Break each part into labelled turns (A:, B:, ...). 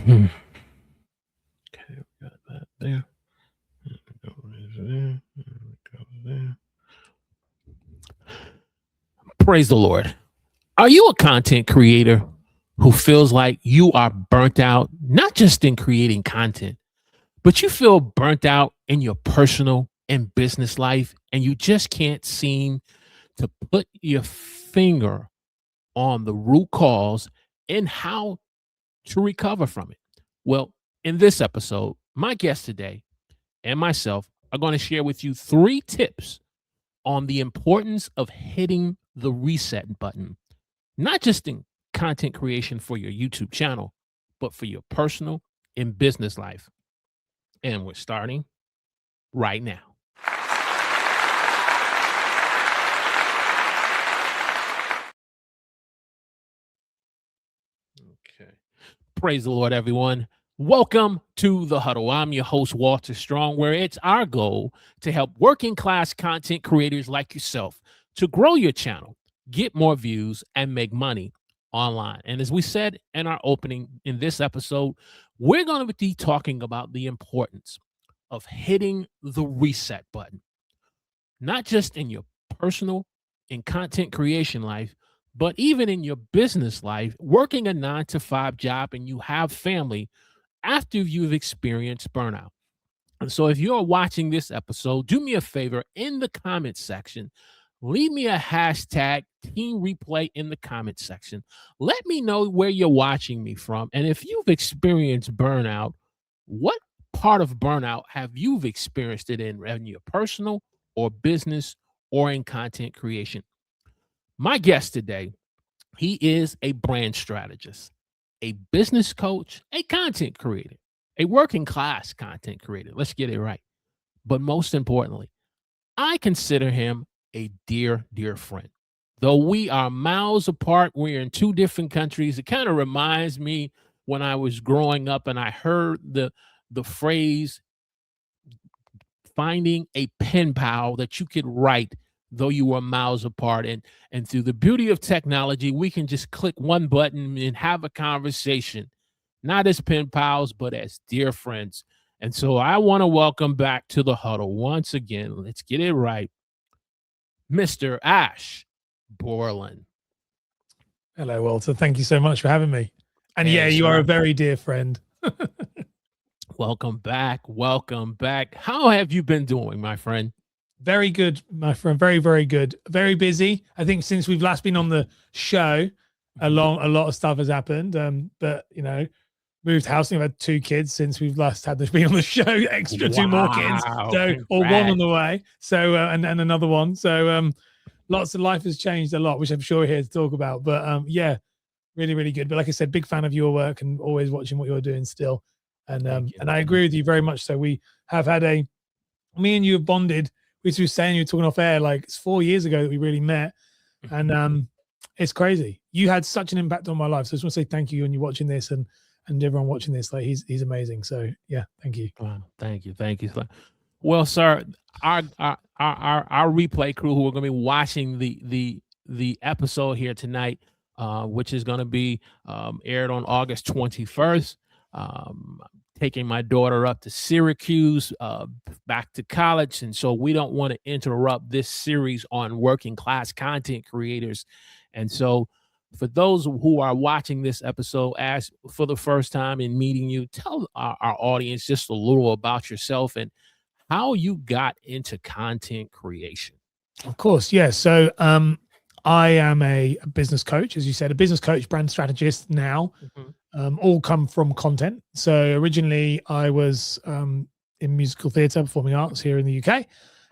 A: Okay, we got that there. There. Praise the Lord. Are you a content creator who feels like you are burnt out, not just in creating content, but you feel burnt out in your personal and business life, and you just can't seem to put your finger on the root cause and how to recover from it? Well, in this episode, my guest today and myself are going to share with you 3 tips on the importance of hitting the reset button, not just in content creation for your YouTube channel, but for your personal and business life. And we're starting right now. Okay. Praise the Lord, everyone. Welcome to the Huddle. I'm your host, Walter Strong, where it's our goal to help working class content creators like yourself to grow your channel, get more views, and make money online. And as we said in our opening in this episode, we're going to be talking about the importance of hitting the reset button, not just in your personal and content creation life, but even in your business life, working a 9-to-5 job and you have family after you've experienced burnout. And so if you're watching this episode, do me a favor in the comment section, leave me a hashtag team replay in the comment section. Let me know where you're watching me from. And if you've experienced burnout, what part of burnout have you experienced it in your personal or business or in content creation? My guest today, he is a brand strategist, a business coach, a content creator, a working class content creator. Let's get it right. But most importantly, I consider him a dear, dear friend. Though we are miles apart, we're in 2 different countries. It kind of reminds me when I was growing up and I heard the phrase finding a pen pal that you could write though you were miles apart. And through the beauty of technology, we can just click one button and have a conversation, not as pen pals, but as dear friends. And so I want to welcome back to the Huddle once again. Let's get it right, Mr. Ash Borland.
B: Hello, Walter. Thank you so much for having me. And
A: Hey,
B: yeah, you
A: sir.
B: are a very dear friend.
A: Welcome back. Welcome back. How have you been doing, my friend?
B: Very good, my friend. Very, very good. Very busy. I think since we've last been on the show, a lot of stuff has happened. But you know, moved house. We've had 2 kids since we've last had been on the show. Extra 2 more kids. So or 1 on the way. So and another one. So lots of life has changed a lot, which I'm sure we're here to talk about. But yeah, really, really good. But like I said, big fan of your work and always watching what you're doing still. And I agree with you very much. So we have had me and you have bonded. We were saying, you were talking off air, like it's 4 years ago that we really met. And it's crazy. You had such an impact on my life. So I just want to say thank you when you're watching this and everyone watching this. Like he's amazing. So yeah, thank you.
A: Wow, thank you. Well, sir, our replay crew who are going to be watching the episode here tonight, which is going to be aired on August 21st. Taking my daughter up to Syracuse, back to college. And so we don't want to interrupt this series on working class content creators. And so for those who are watching this episode as for the first time and meeting you, tell our audience just a little about yourself and how you got into content creation.
B: Of course, yeah. So I am a business coach, as you said, a business coach, brand strategist now. All come from content. So originally I was in musical theatre, performing arts here in the UK.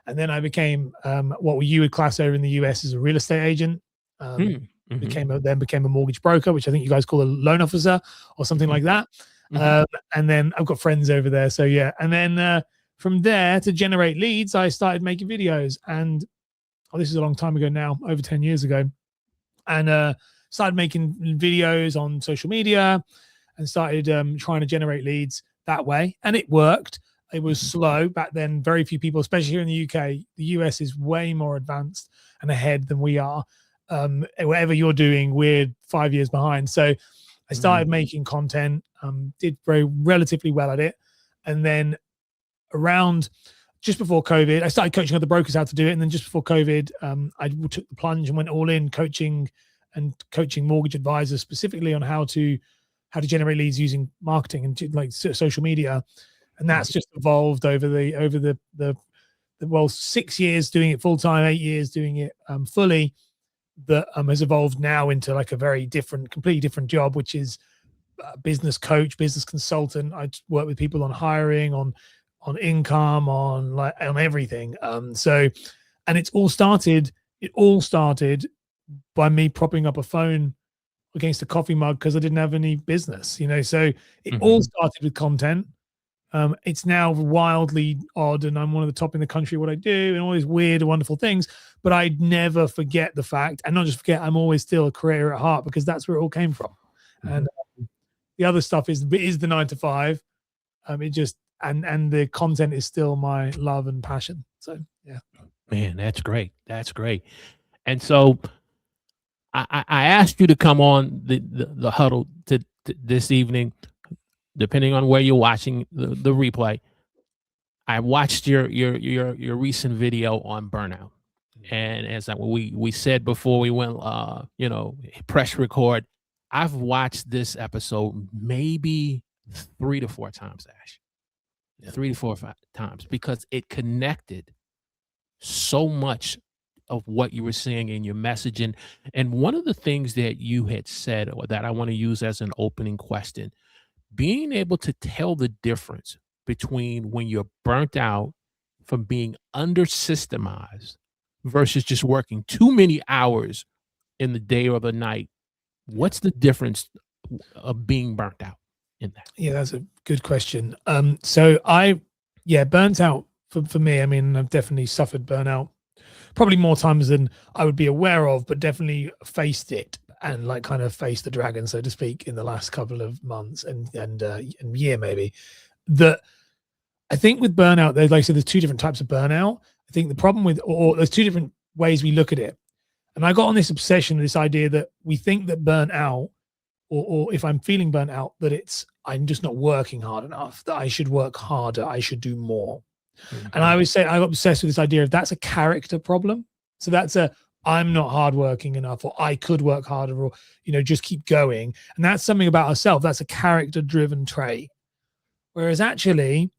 B: And then I became what you would class over in the US as a real estate agent. Became a mortgage broker, which I think you guys call a loan officer or something like that. And then I've got friends over there. So yeah. And then from there to generate leads, I started making videos. And this is a long time ago now, over 10 years ago. And started making videos on social media and started trying to generate leads that way. And it worked. It was slow back then. Very few people, especially here in the UK. The US is way more advanced and ahead than we are. Whatever you're doing, we're 5 years behind. So I started making content, did very relatively well at it. And then around just before COVID, I started coaching other brokers how to do it. And then just before COVID, I took the plunge and went all in coaching mortgage advisors specifically on how to generate leads using marketing and like social media. And that's just evolved over the 6 years doing it full time, 8 years doing it fully. That has evolved now into like a very completely different job, which is business coach, business consultant. I work with people on hiring, on income, on everything. And it all started by me propping up a phone against a coffee mug because I didn't have any business, So it all started with content. It's now wildly odd, and I'm one of the top in the country at what I do, and all these weird and wonderful things. But I'd never forget the fact, and not just forget, I'm always still a creator at heart because that's where it all came from. And the other stuff is the 9 to 5. It just and the content is still my love and passion. So yeah,
A: man, that's great. That's great. And so I asked you to come on the huddle to this evening, depending on where you're watching the replay. I watched your recent video on burnout, and as we said before we went, press record, I've watched this episode maybe 3 to 4 times, Ash. 3 to 4 times, because it connected so much of what you were saying in your messaging. And one of the things that you had said, or that I want to use as an opening question, being able to tell the difference between when you're burnt out from being under systemized versus just working too many hours in the day or the night. What's the difference of being burnt out in that?
B: Yeah, that's a good question. Burnt out for me, I mean, I've definitely suffered burnout probably more times than I would be aware of, but definitely faced it and like kind of faced the dragon, so to speak, in the last couple of months and year maybe. That I think with burnout, there's, like I said, there's 2 different types of burnout. I think the problem with, or there's 2 different ways we look at it. And I got on this obsession, this idea that we think that burnt out, or if I'm feeling burnt out, that I'm just not working hard enough, that I should work harder, I should do more. And I always say I got obsessed with this idea of that's a character problem. So that's I'm not hardworking enough, or I could work harder, or just keep going. And that's something about ourselves. That's a character-driven trait. Whereas actually,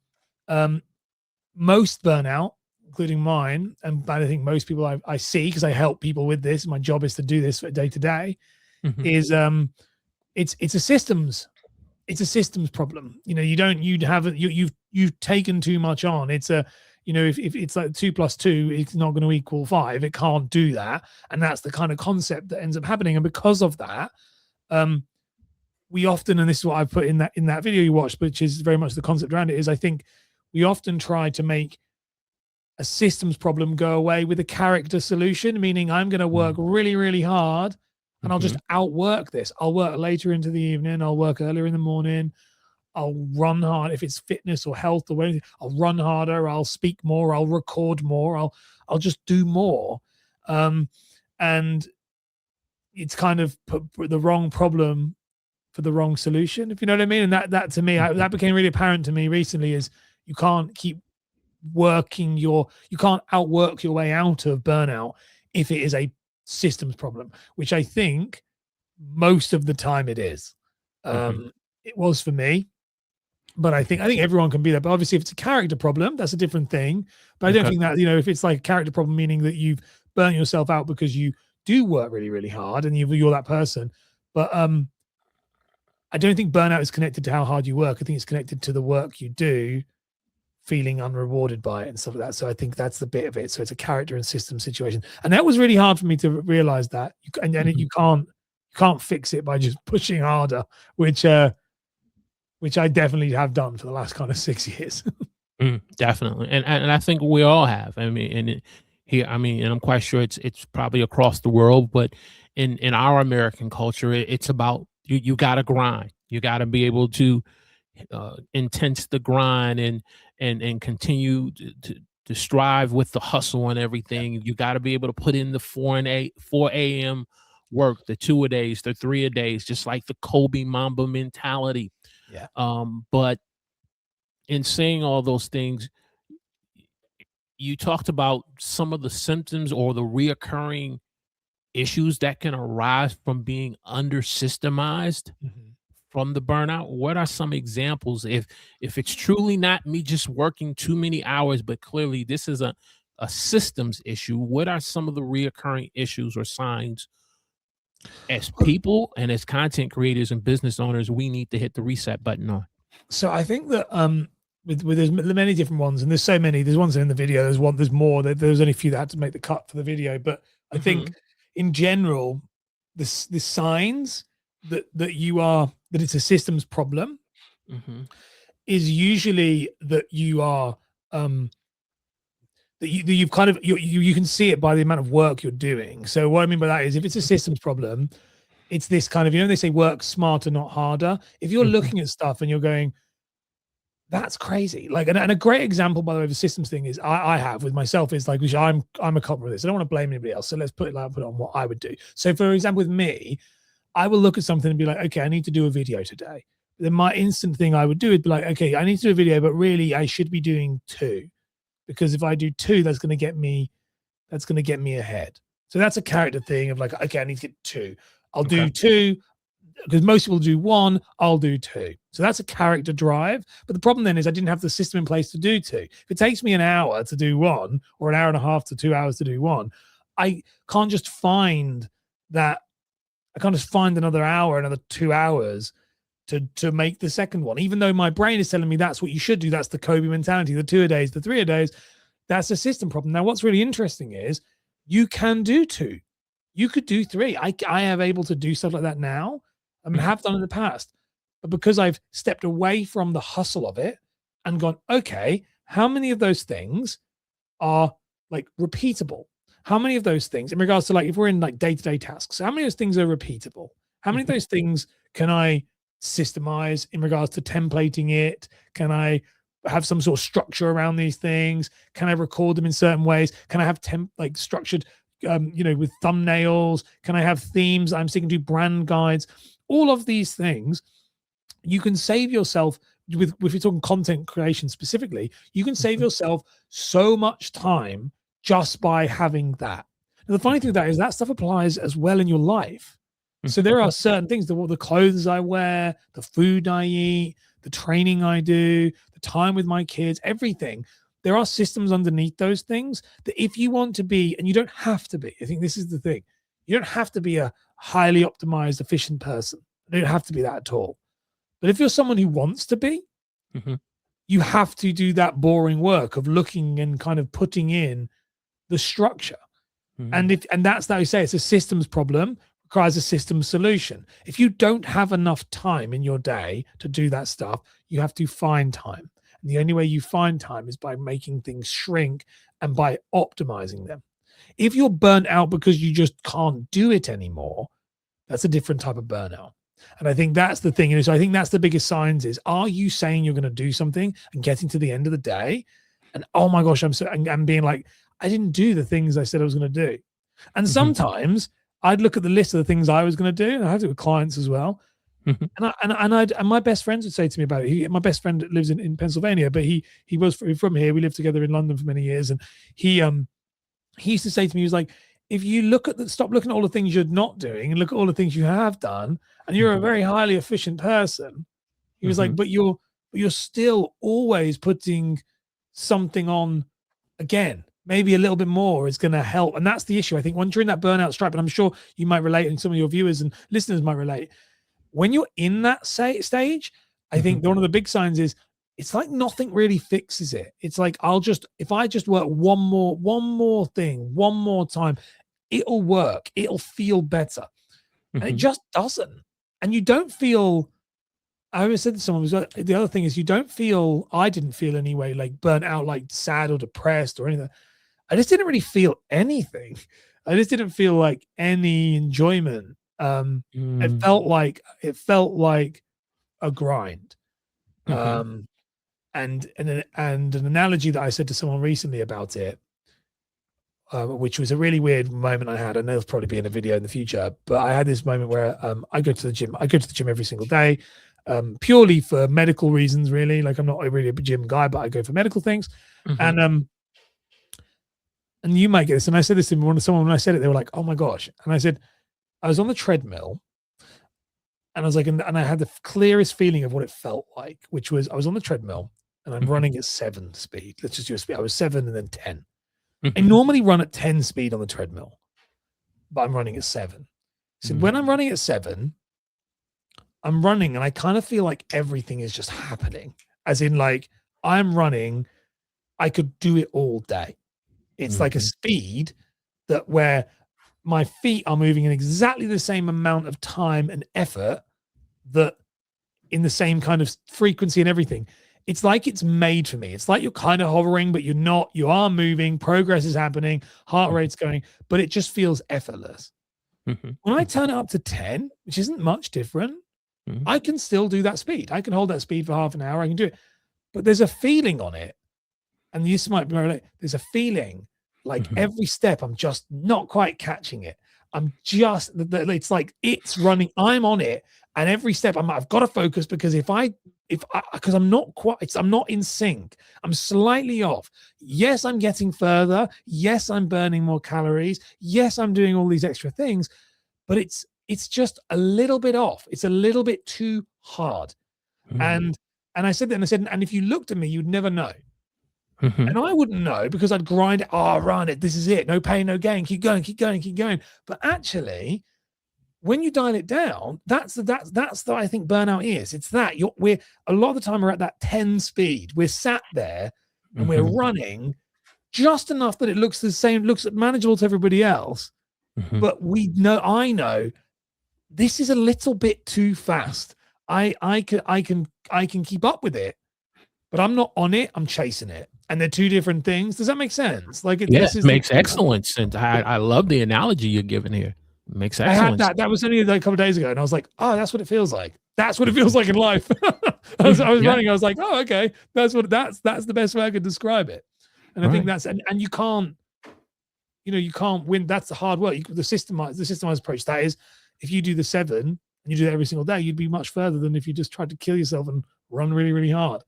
B: most burnout, including mine, and I think most people I see, because I help people with this, my job is to do this day to day, is it's a systems problem. You've taken too much on. It's if it's like 2 + 2, it's not going to equal 5. It can't do that. And that's the kind of concept that ends up happening. And because of that, we often, and this is what I put in that video you watched, which is very much the concept around it, is I think we often try to make a systems problem go away with a character solution, meaning I'm going to work really, really hard and I'll just outwork this. I'll work later into the evening. I'll work earlier in the morning. I'll run hard. If it's fitness or health or anything, I'll run harder. I'll speak more. I'll record more. I'll just do more. And it's kind of put the wrong problem for the wrong solution, if you know what I mean. And that to me, that became really apparent to me recently, is you can't keep working you can't outwork your way out of burnout if it is a systems problem, which I think most of the time it is. It was for me, but I think everyone can be that. But obviously, if it's a character problem, that's a different thing. But I don't think that, if it's like a character problem, meaning that you've burnt yourself out because you do work really, really hard and you're that person. But I don't think burnout is connected to how hard you work. I think it's connected to the work you do feeling unrewarded by it and stuff like that. So I think that's the bit of it. So it's a character and system situation. And that was really hard for me to realize that. You can't fix it by just pushing harder, which I definitely have done for the last kind of 6 years.
A: Definitely. And I think we all have. I mean, and I'm quite sure it's probably across the world, but in our American culture, it's about you got to grind. You got to be able to intense the grind and continue to strive with the hustle and everything. You got to be able to put in the 4 a.m. work, the 2-a-days, the 3-a-days, just like the Kobe Mamba mentality.
B: Yeah.
A: But in saying all those things, you talked about some of the symptoms or the reoccurring issues that can arise from being under systemized from the burnout. What are some examples if it's truly not me just working too many hours, but clearly this is a systems issue? What are some of the reoccurring issues or signs as people and as content creators and business owners we need to hit the reset button on?
B: So I think that with there's many different ones, and there's so many. There's ones in the video. There's more. There's only a few that had to make the cut for the video. But I think in general, the signs that it's a systems problem is usually that you are that you've kind of you can see it by the amount of work you're doing. So what I mean by that is if it's a systems problem, it's this kind of, they say work smarter, not harder. If you're looking at stuff and you're going, that's crazy. Like, and a great example, by the way, of the systems thing is I have with myself is like, which I'm a culprit of this. I don't want to blame anybody else. So let's put it on what I would do. So for example, with me, I will look at something and be like, okay, I need to do a video today. Then my instant thing I would do is be like, okay, I need to do a video, but really I should be doing 2. Because if I do 2, that's going to get me ahead. So that's a character thing of like, okay, I need to get 2. I'll do 2 because most people do 1. I'll do 2. So that's a character drive. But the problem then is I didn't have the system in place to do 2. If it takes me an hour to do 1 or an hour and a half to 2 hours to do 1, I can't just find that. I can't just find another hour, another 2 hours to make the second one, even though my brain is telling me that's what you should do. That's the Kobe mentality, the 2-a-days, the 3-a-days. That's a system problem. Now, what's really interesting is you can do 2. You could do 3. I have able to do stuff like that now. I mean, have done in the past. But because I've stepped away from the hustle of it and gone, okay, how many of those things are like repeatable? How many of those things, in regards to like, if we're in like day-to-day tasks, how many of those things are repeatable? How many of those things can I systemize in regards to templating it? Can I have some sort of structure around these things? Can I record them in certain ways? Can I have structured, with thumbnails? Can I have themes? I'm sticking to brand guides. All of these things, you can save yourself with, if you're talking content creation specifically, you can save yourself so much time just by having that. And the funny thing with that is that stuff applies as well in your life. So there are certain things, the clothes I wear, the food I eat, the training I do, the time with my kids, everything. There are systems underneath those things that if you want to be, and you don't have to be, I think this is the thing, you don't have to be a highly optimized, efficient person. You don't have to be that at all. But if you're someone who wants to be, you have to do that boring work of looking and kind of putting in the structure. And that's how you say it's a systems problem, requires a systems solution. If you don't have enough time in your day to do that stuff, you have to find time. And the only way you find time is by making things shrink and by optimizing them. If you're burnt out because you just can't do it anymore, that's a different type of burnout. And I think that's the thing. So I think that's the biggest signs is, are you saying you're going to do something and getting to the end of the day and, oh my gosh, I'm being like, I didn't do the things I said I was going to do. And sometimes I'd look at the list of the things I was going to do, and I have it with clients as well. And my best friends would say to me about it. My best friend lives in Pennsylvania, but he was from here. We lived together in London for many years, and he used to say to me, he was like, if you stop looking at all the things you're not doing and look at all the things you have done, and you're a very highly efficient person. He was like, but you're still always putting something on again. Maybe a little bit more is going to help. And that's the issue. I think once you're in that burnout stripe, and I'm sure you might relate and some of your viewers and listeners might relate, when you're in that stage, I think one of the big signs is it's like nothing really fixes it. It's like, if I just work one more thing, one more time, it'll work. It'll feel better. And it just doesn't. And you don't feel, I always said to someone, the other thing is I didn't feel anyway, like burnt out, like sad or depressed or anything. I just didn't really feel anything. I just didn't feel like any enjoyment. It felt like a grind. And an analogy that I said to someone recently about it, which was a really weird moment I had. I know it'll probably be in a video in the future, but I had this moment where I go to the gym. I go to the gym every single day, purely for medical reasons, really. Like, I'm not really a gym guy, but I go for medical things. And you might get this. And I said this to someone when I said it, they were like, "Oh my gosh!" And I said, I was on the treadmill, and I was like, and I had the clearest feeling of what it felt like, which was I was on the treadmill and I'm running at 7 speed. Let's just do a speed. I was 7 and then 10. I normally run at 10 speed on the treadmill, but I'm running at 7. So when I'm running at 7, I'm running and I kind of feel like everything is just happening. As in, like, I'm running, I could do it all day. It's like a speed that where my feet are moving in exactly the same amount of time and effort, that in the same kind of frequency and everything. It's like it's made for me. It's like you're kind of hovering, but you're not. You are moving. Progress is happening. Heart rate's going, but it just feels effortless. When I turn it up to 10, which isn't much different, I can still do that speed. I can hold that speed for half an hour. I can do it. But there's a feeling on it. And this might be like, there's a feeling like every step I'm just not quite catching it. I'm just, it's like it's running. I'm on it. And every step I've got to focus, because because I'm not in sync. I'm slightly off. Yes, I'm getting further. Yes, I'm burning more calories. Yes, I'm doing all these extra things, but it's just a little bit off. It's a little bit too hard. And I said that, and I said, and if you looked at me, you'd never know. And I wouldn't know, because I'd grind it. Oh, run it. This is it. No pain, no gain. Keep going, keep going, keep going. But actually, when you dial it down, that's I think burnout is. It's that we're a lot of the time we're at that 10 speed. We're sat there and we're running just enough that it looks the same, looks manageable to everybody else. But I know this is a little bit too fast. I can keep up with it, but I'm not on it. I'm chasing it. And they're two different things. Does that make sense? Like,
A: yes, it makes excellent sense. I love the analogy you're giving here. It makes excellent sense.
B: That was only like a couple of days ago, and I was like, oh, that's what it feels like. That's what it feels like in life. I was running. I was like, oh, okay, that's the best way I could describe it. And I think that's and you can't win. That's the hard work. The systemized approach. That is, if you do the 7 and you do that every single day, you'd be much further than if you just tried to kill yourself and run really, really hard.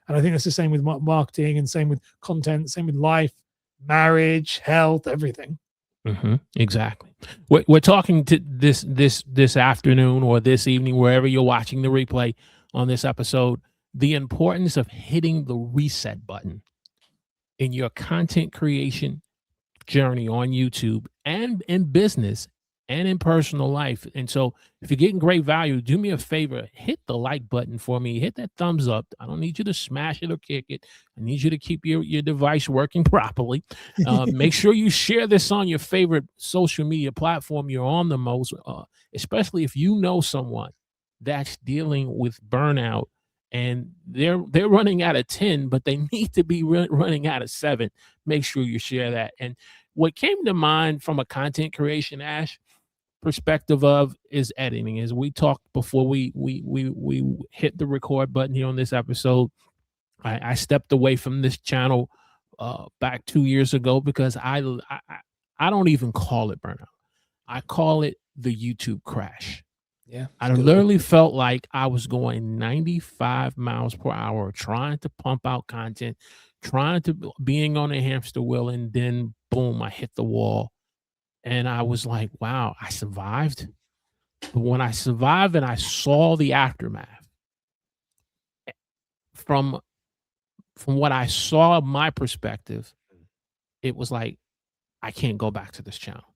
B: And I think that's the same with marketing, and same with content, same with life, marriage, health, everything.
A: Exactly. We're talking to this afternoon or this evening, wherever you're watching the replay on this episode, the importance of hitting the reset button in your content creation journey on YouTube and in business and in personal life. And so if you're getting great value, do me a favor, hit the like button for me, hit that thumbs up. I don't need you to smash it or kick it. I need you to keep your device working properly. Make sure you share this on your favorite social media platform you're on the most, especially if you know someone that's dealing with burnout and they're running out of 10, but they need to be running out of 7. Make sure you share that. And what came to mind from a content creation, Ash, perspective of is editing. As we talked before we hit the record button here on this episode, I stepped away from this channel back 2 years ago because I don't even call it burnout. I call it the YouTube crash.
B: Yeah,
A: I literally felt like I was going 95 miles per hour trying to pump out content, being on a hamster wheel, and then boom, I hit the wall. And I was like, wow, I survived. But when I survived and I saw the aftermath, from what I saw, my perspective, it was like, I can't go back to this channel.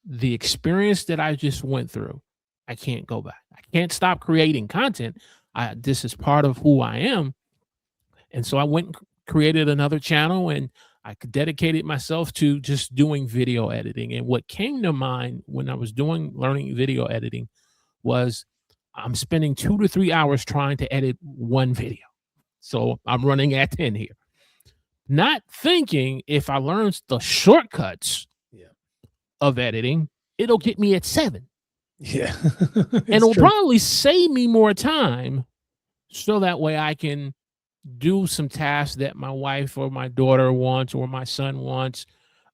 A: The experience that I just went through, I can't go back. I can't stop creating content. This is part of who I am. And so I went and created another channel, and I dedicated myself to just doing video editing. And what came to mind when I was learning video editing was I'm spending 2 to 3 hours trying to edit one video. So I'm running at 10 here. Not thinking if I learn the shortcuts of editing, it'll get me at 7.
B: Yeah.
A: And it'll probably save me more time, so that way I can do some tasks that my wife or my daughter wants or my son wants,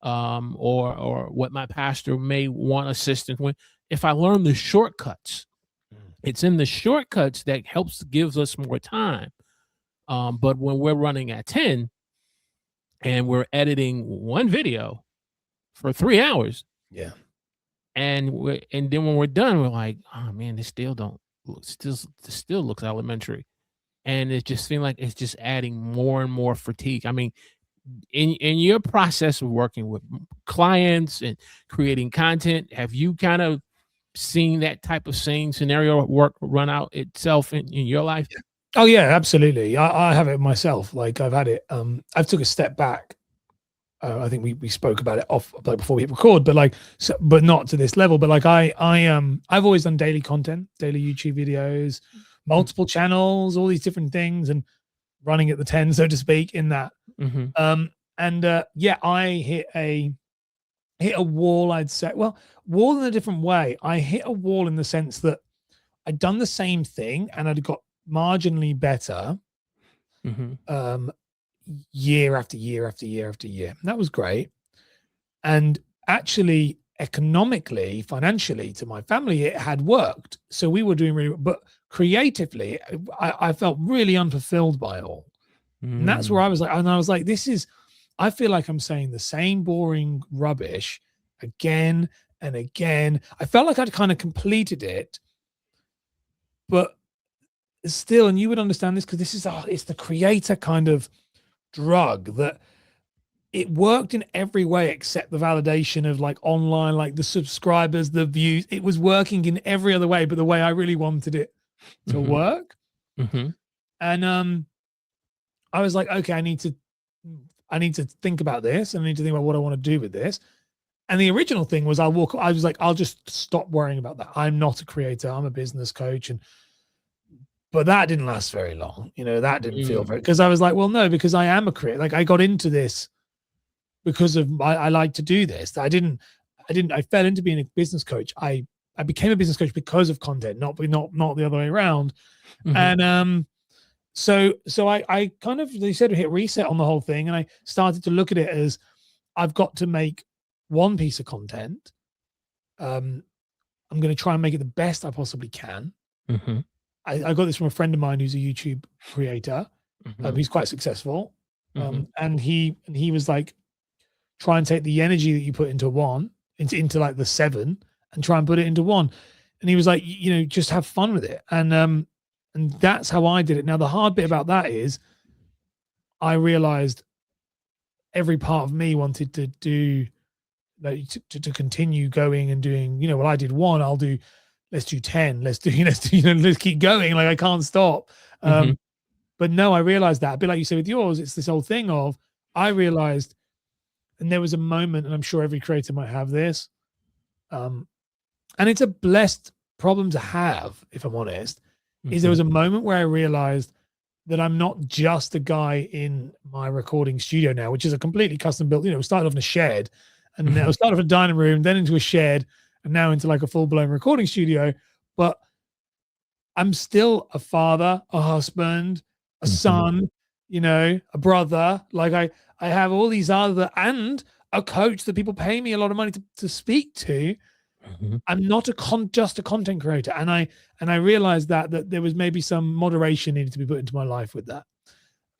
A: or what my pastor may want assistance with. If I learn the shortcuts, it's in the shortcuts that gives us more time. But when we're running at 10 and we're editing one video for 3 hours,
B: Yeah.
A: and then when we're done, we're like, oh man, this still looks elementary. And it just seems like it's just adding more and more fatigue. I mean, in your process of working with clients and creating content, have you kind of seen that type of same scenario run out itself in your life?
B: Oh yeah, absolutely. I have it myself. Like I've had it. I've took a step back. I think we spoke about it off like before we hit record, but like, but not to this level. But like I've always done daily content, daily YouTube videos, multiple channels, all these different things, and running at the 10, so to speak, in that. Yeah, I hit a wall. I'd say, well, wall in a different way. I hit a wall in the sense that I'd done the same thing and I'd got marginally better. Year after year after year after year. And that was great. And actually, economically, financially, to my family, it had worked. So we were doing really well. But creatively, I felt really unfulfilled by it all. And that's where I was like, I feel like I'm saying the same boring rubbish again and again. I felt like I'd kind of completed it, but still, and you would understand this because it's the creator kind of drug that it worked in every way except the validation of like online, like the subscribers, the views. It was working in every other way, but the way I really wanted it to work. And I was like, okay, I need to think about this. I need to think about what I want to do with this. And the original thing was I was like, I'll just stop worrying about that. I'm not a creator. I'm a business coach. But that didn't last very long. That didn't feel very, because I was like, well, no, because I am a creator. Like I got into this because of, I like to do this. I fell into being a business coach. I became a business coach because of content, not the other way around. And so I kind of, they said, hit reset on the whole thing. And I started to look at it as I've got to make one piece of content. I'm going to try and make it the best I possibly can. I got this from a friend of mine who's a YouTube creator. He's quite successful. And he was like, try and take the energy that you put into one, into like the 7, and try and put it into one. And he was like, just have fun with it. And that's how I did it. Now, the hard bit about that is I realized every part of me wanted to do, like, to continue going and doing, well, I did 1, let's do 10, let's keep going. Like I can't stop. But no, I realized that a bit like you said with yours, it's this whole thing of, I realized, and there was a moment, and I'm sure every creator might have this. And it's a blessed problem to have, if I'm honest, is there was a moment where I realized that I'm not just a guy in my recording studio now, which is a completely custom built, we started off in a shed, and now started off in a dining room, then into a shed, and now into like a full-blown recording studio. But I'm still a father, a husband, a son, a brother. Like I have all these other, and a coach that people pay me a lot of money to speak to. I'm not just a content creator. And I realized that there was maybe some moderation needed to be put into my life with that.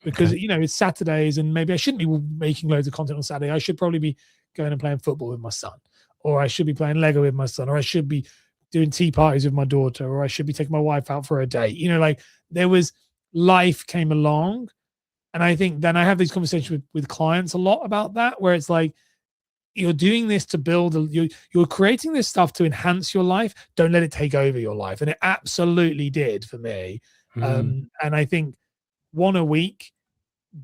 B: Because, it's Saturdays, and maybe I shouldn't be making loads of content on Saturday. I should probably be going and playing football with my son. Or I should be playing Lego with my son, or I should be doing tea parties with my daughter, or I should be taking my wife out for a date. Like life came along. And I think then I have these conversations with clients a lot about that, where it's like, you're doing this to build, you're creating this stuff to enhance your life. Don't let it take over your life. And it absolutely did for me. And I think 1 a week,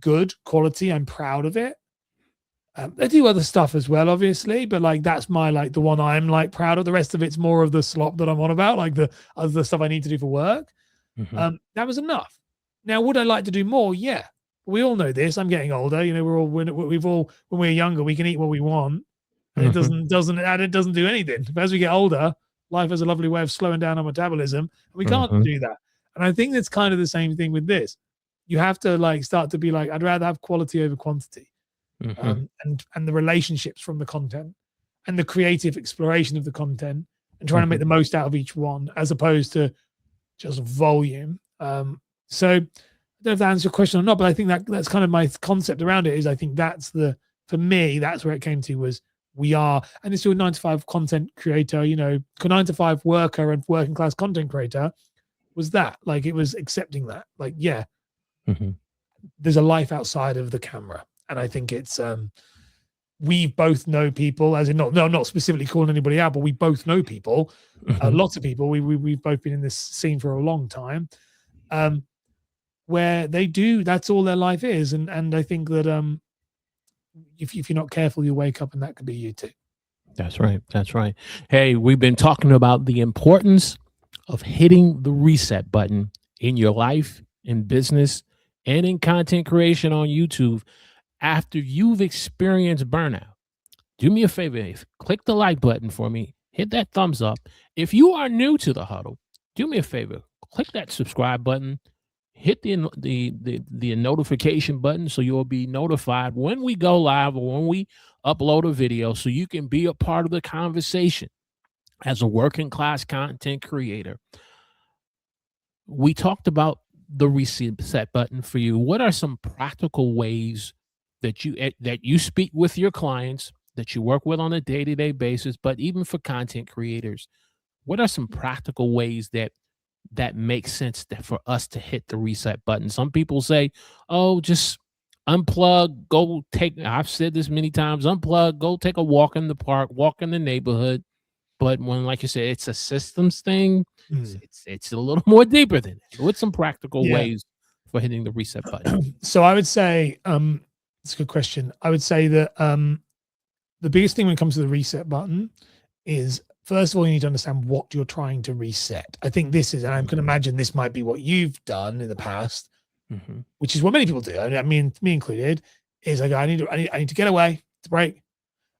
B: good quality. I'm proud of it. I do other stuff as well, obviously, but like that's my like the one I'm like proud of. The rest of it's more of the slop that I'm on about, like the other stuff I need to do for work. That was enough. Now, would I like to do more? Yeah, we all know this. I'm getting older. We've all when we're younger, we can eat what we want, and it doesn't do anything. But as we get older, life has a lovely way of slowing down our metabolism, and we can't do that. And I think that's kind of the same thing with this. You have to like start to be like, I'd rather have quality over quantity, and the relationships from the content and the creative exploration of the content and trying to make the most out of each one as opposed to just volume. So I don't know if that answers your question or not, but I think that's kind of my concept around it. Is I think for me, that's where it came to was and it's still a 9-to-5 content creator, 9-to-5 worker and working class content creator was that like, it was accepting that like, yeah, there's a life outside of the camera. And I think it's, we both know people as in not specifically calling anybody out, but we both know people, lots of people. We've both been in this scene for a long time, where that's all their life is. And I think that, if you're not careful, you wake up and that could be you too.
A: That's right. That's right. Hey, we've been talking about the importance of hitting the reset button in your life, in business, and in content creation on YouTube after you've experienced burnout. Do me a favor, click the like button for me, hit that thumbs up. If you are new to the Huddle, do me a favor, click that subscribe button, hit the notification button so you'll be notified when we go live or when we upload a video so you can be a part of the conversation as a working class content creator. We talked about the reset button for you. What are some practical ways that you speak with your clients, that you work with on a day-to-day basis, but even for content creators? What are some practical ways that makes sense for us to hit the reset button? Some people say, oh, just unplug, I've said this many times, unplug, go take a walk in the park, walk in the neighborhood. But when, like you said, it's a systems thing, it's a little more deeper than that. What's some practical ways for hitting the reset button?
B: So I would say, it's a good question. I would say that the biggest thing when it comes to the reset button is, first of all, you need to understand what you're trying to reset. I think this is, and I can imagine this might be what you've done in the past, which is what many people do. I mean, me included, is like, I need to get away, to break.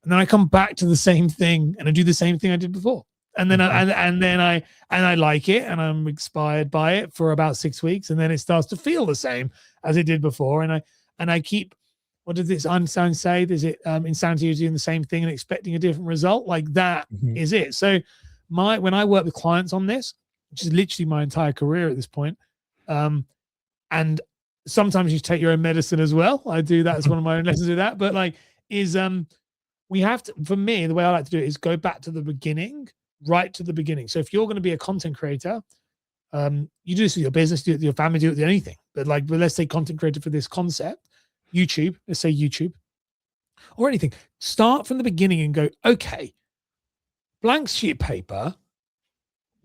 B: And then I come back to the same thing and I do the same thing I did before. And then I like it and I'm inspired by it for about 6 weeks. And then it starts to feel the same as it did before. And I keep, what did this Einstein say? Is it insanity is doing the same thing and expecting a different result? Like that is it. So when I work with clients on this, which is literally my entire career at this point, and sometimes you take your own medicine as well. I do that as one of my own lessons with that. But we have to, for me, the way I like to do it is go back to the beginning, right to the beginning. So if you're going to be a content creator, you do this with your business, do it with your family, do it with anything. But let's say content creator for this concept, YouTube, let's say YouTube or anything. Start from the beginning and go, okay, blank sheet of paper.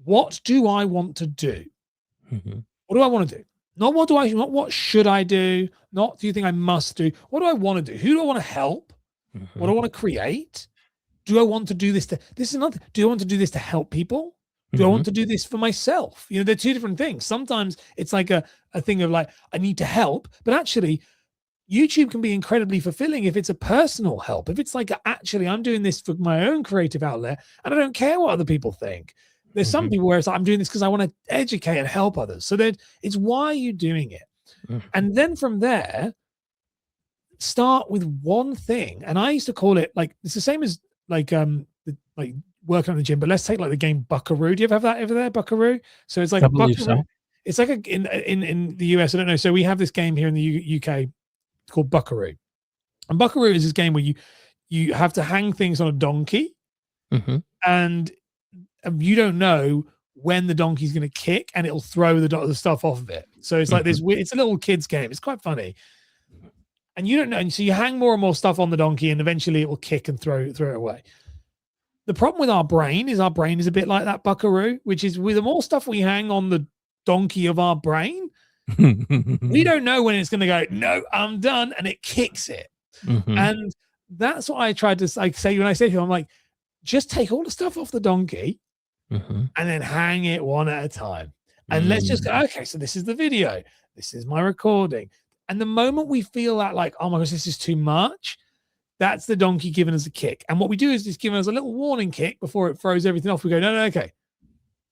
B: What do I want to do? What do I want to do? Not what should I do? Not do you think I must do? What do I want to do? Who do I want to help? What do I want to create? Do I want to do this do I want to do this to help people? Do I want to do this for myself? They're two different things. Sometimes it's like a thing of like, I need to help, but actually YouTube can be incredibly fulfilling if it's a personal help. If it's like, actually, I'm doing this for my own creative outlet and I don't care what other people think. There's some people where it's like, I'm doing this because I want to educate and help others. So that it's why are you doing it? And then from there, start with one thing. And I used to call it like, it's the same as like working on the gym, but let's take like the game Buckaroo. Do you ever have that over there, Buckaroo? So it's like Buckaroo. So. It's like in the US, I don't know. So we have this game here in the UK called Buckaroo. And Buckaroo is this game where you have to hang things on a donkey, and you don't know when the donkey's going to kick, and it'll throw the stuff off of it. So it's like this. It's a little kids game. It's quite funny, and you don't know. And so you hang more and more stuff on the donkey, and eventually it will kick and throw it away. The problem with our brain is a bit like that Buckaroo, which is with the more stuff we hang on the donkey of our brain, we don't know when it's going to go, no, I'm done, and it kicks it. And that's what I tried to say when I say to him, I'm like, just take all the stuff off the donkey and then hang it one at a time. And let's just go, okay, so this is the video. This is my recording. And the moment we feel that like, oh my gosh, this is too much, that's the donkey giving us a kick. And what we do is just giving us a little warning kick before it throws everything off. We go, no, okay,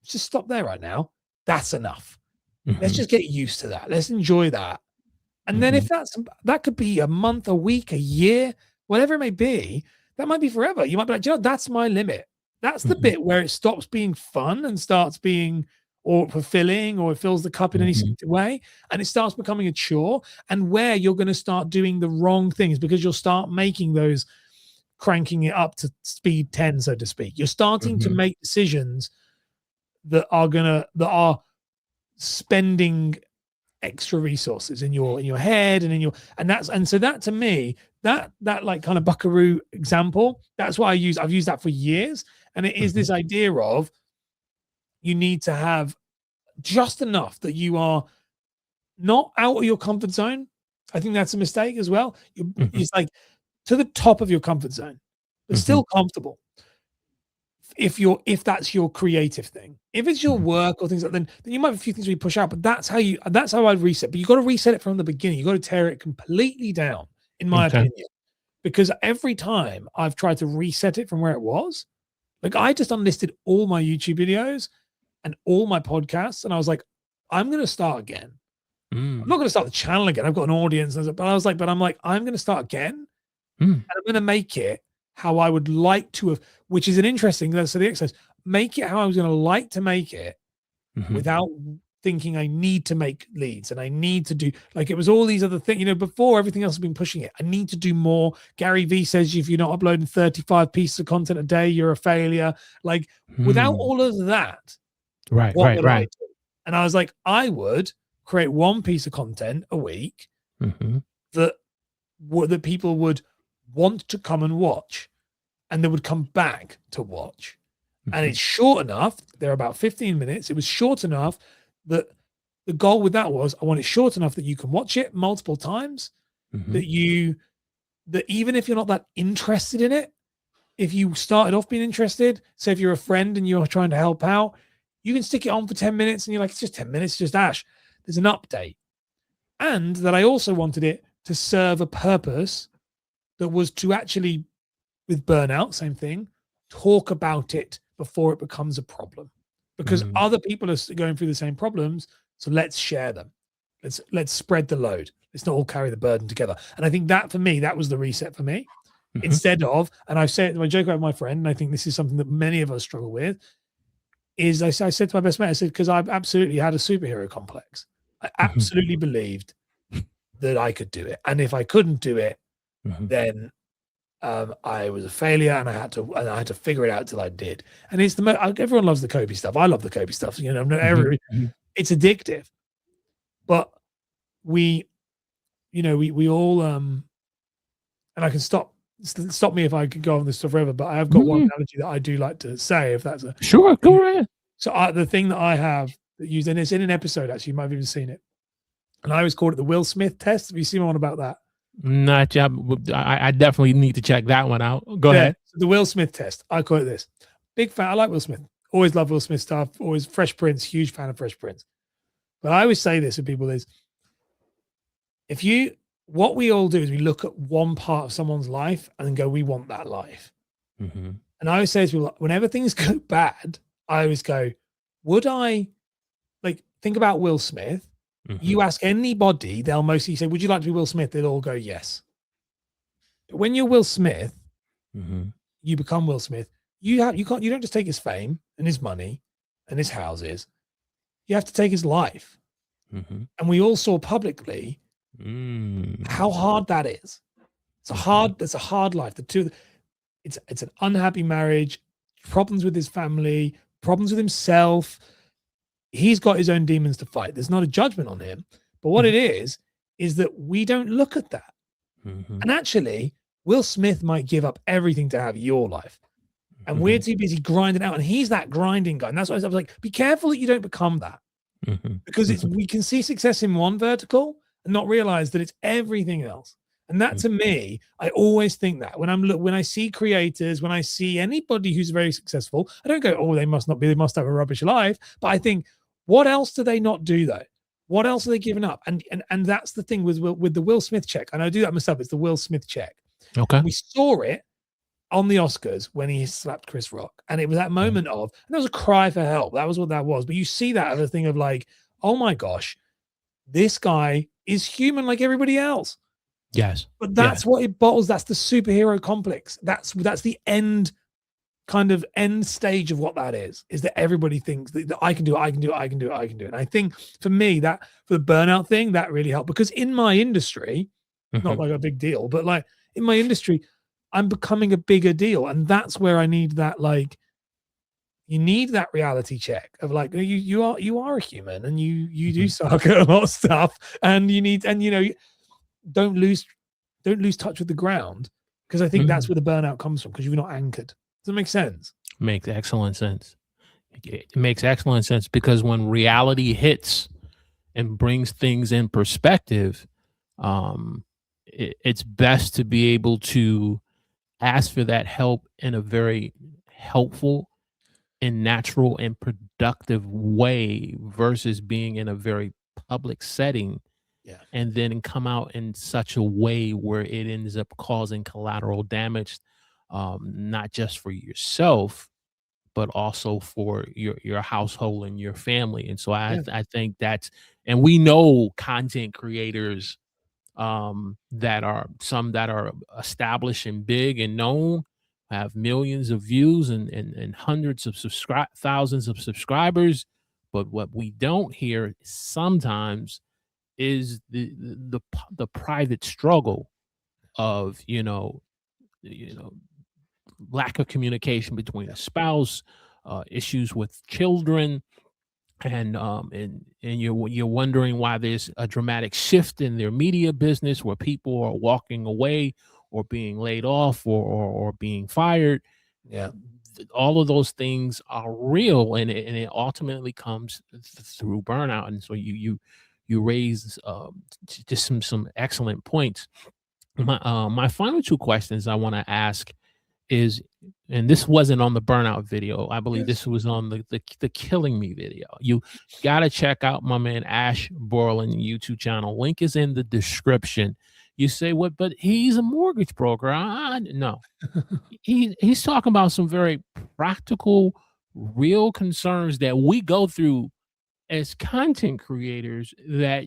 B: let's just stop there right now. That's enough. Let's just get used to that. Let's enjoy that. And then if that could be a month, a week, a year, whatever it may be, that might be forever. You might be like, you know, that's my limit. That's the bit where it stops being fun and starts being or fulfilling, or it fills the cup in any way, and it starts becoming a chore, and where you're going to start doing the wrong things because you'll start making those, cranking it up to speed 10, so to speak. You're starting to make decisions that are spending extra resources in your head and and so that, to me, that like kind of buckaroo example, that's what I've used that for years. And it is this idea of, you need to have just enough that you are not out of your comfort zone. I think that's a mistake as well. It's like to the top of your comfort zone, but still comfortable. If that's your creative thing, if it's your work or things like that, then you might have a few things where you push out, but that's how I'd reset. But you got to reset it from the beginning. You got to tear it completely down, in my opinion, because every time I've tried to reset it from where it was, like I just unlisted all my YouTube videos and all my podcasts, and I was like, I'm going to start again. I'm not going to start the channel again. I've got an audience, but I'm going to start again, and I'm going to make it how I would like to have, which is an interesting, so the exercise, make it how I was going to like to make it without thinking I need to make leads and I need to do, like, it was all these other things, before everything else has been pushing it. I need to do more. Gary Vee says, if you're not uploading 35 pieces of content a day, you're a failure. Like, without all of that, what would I do? And I was like, I would create one piece of content a week that people would want to come and watch, and they would come back to watch. And it's short enough. They're about 15 minutes. It was short enough that the goal with that was, I want it short enough that you can watch it multiple times, that even if you're not that interested in it, if you started off being interested, say if you're a friend and you're trying to help out, you can stick it on for 10 minutes and you're like, it's just 10 minutes, just Ash, there's an update. And that I also wanted it to serve a purpose that was to actually, with Burnout, same thing, talk about it before it becomes a problem, because other people are going through the same problems. So let's share them. Let's spread the load. Let's not all carry the burden together. And I think that, for me, that was the reset for me. Instead of, and I've said, I joke about my friend, and I think this is something that many of us struggle with, is I said to my best mate, I said, because I've absolutely had a superhero complex. I absolutely believed that I could do it. And if I couldn't do it, then I was a failure, and I had to figure it out till I did. And it's everyone loves the Kobe stuff. I love the Kobe stuff. It's addictive, but we all and I can stop me if I could go on this stuff forever. But I have got one analogy that I do like to say, if that's
A: sure, go ahead.
B: So the thing that I have that used, and it's in an episode, actually, you might have even seen it, and I always called it the Will Smith test. Have you seen one about that?
A: Not yet. I definitely need to check that one out. Go ahead.
B: So the Will Smith test. I call it this. Big fan. I like Will Smith. Always love Will Smith stuff. Always Fresh Prince. Huge fan of Fresh Prince. But I always say this to people is, what we all do is we look at one part of someone's life and then go, we want that life. And I always say to people, whenever things go bad, I always go, would I, like, think about Will Smith. You ask anybody, they'll mostly say, would you like to be Will Smith? They'll all go, yes. But when you're Will Smith, you become Will Smith. You don't just take his fame and his money and his houses. You have to take his life. And we all saw publicly how hard that is. It's a hard life. It's an unhappy marriage, problems with his family, problems with himself. He's got his own demons to fight. There's not a judgment on him. But what it is that we don't look at that. And actually, Will Smith might give up everything to have your life. And we're too busy grinding out. And he's that grinding guy. And that's why I was like, be careful that you don't become that. Because we can see success in one vertical and not realize that it's everything else. And that, to me, I always think that when I see creators, when I see anybody who's very successful, I don't go, oh, they must have a rubbish life. But I think, what else do they not do though? What else are they giving up? And that's the thing with the Will Smith check. And I do that myself. It's the Will Smith check. Okay. We saw it on the Oscars when he slapped Chris Rock. And it was that moment of, and there was a cry for help. That was what that was. But you see that other thing of like, oh my gosh, this guy is human like everybody else.
A: Yes.
B: But that's what it bottles. That's the superhero complex. That's the end stage of what that is that everybody thinks that I can do it, I can do it, I can do it, I can do it. And I think for me, that for the burnout thing, that really helped, because in my industry, not like a big deal, but like in my industry, I'm becoming a bigger deal. And that's where I need that, like, you need that reality check of like, you are a human, and you do suck at a lot of stuff, and you need, and don't lose touch with the ground, because I think that's where the burnout comes from, because you're not anchored. Does that make sense?
A: Makes excellent sense. It makes excellent sense, because when reality hits and brings things in perspective, it's best to be able to ask for that help in a very helpful and natural and productive way, versus being in a very public setting and then come out in such a way where it ends up causing collateral damage, not just for yourself, but also for your household and your family. And so I think that's, and we know content creators, that are established and big and known, have millions of views and hundreds of thousands of subscribers. But what we don't hear sometimes is the private struggle of lack of communication between a spouse, issues with children, and you're wondering why there's a dramatic shift in their media business, where people are walking away or being laid off or being fired. All of those things are real, and it ultimately comes through burnout. And so you raise just some excellent points. My final two questions I want to ask is, and this wasn't on the burnout video, I believe this was on the killing me video. You got to check out my man Ash Borland YouTube channel. Link is in the description. You say, what? But he's a mortgage broker. No, he's talking about some very practical, real concerns that we go through as content creators, that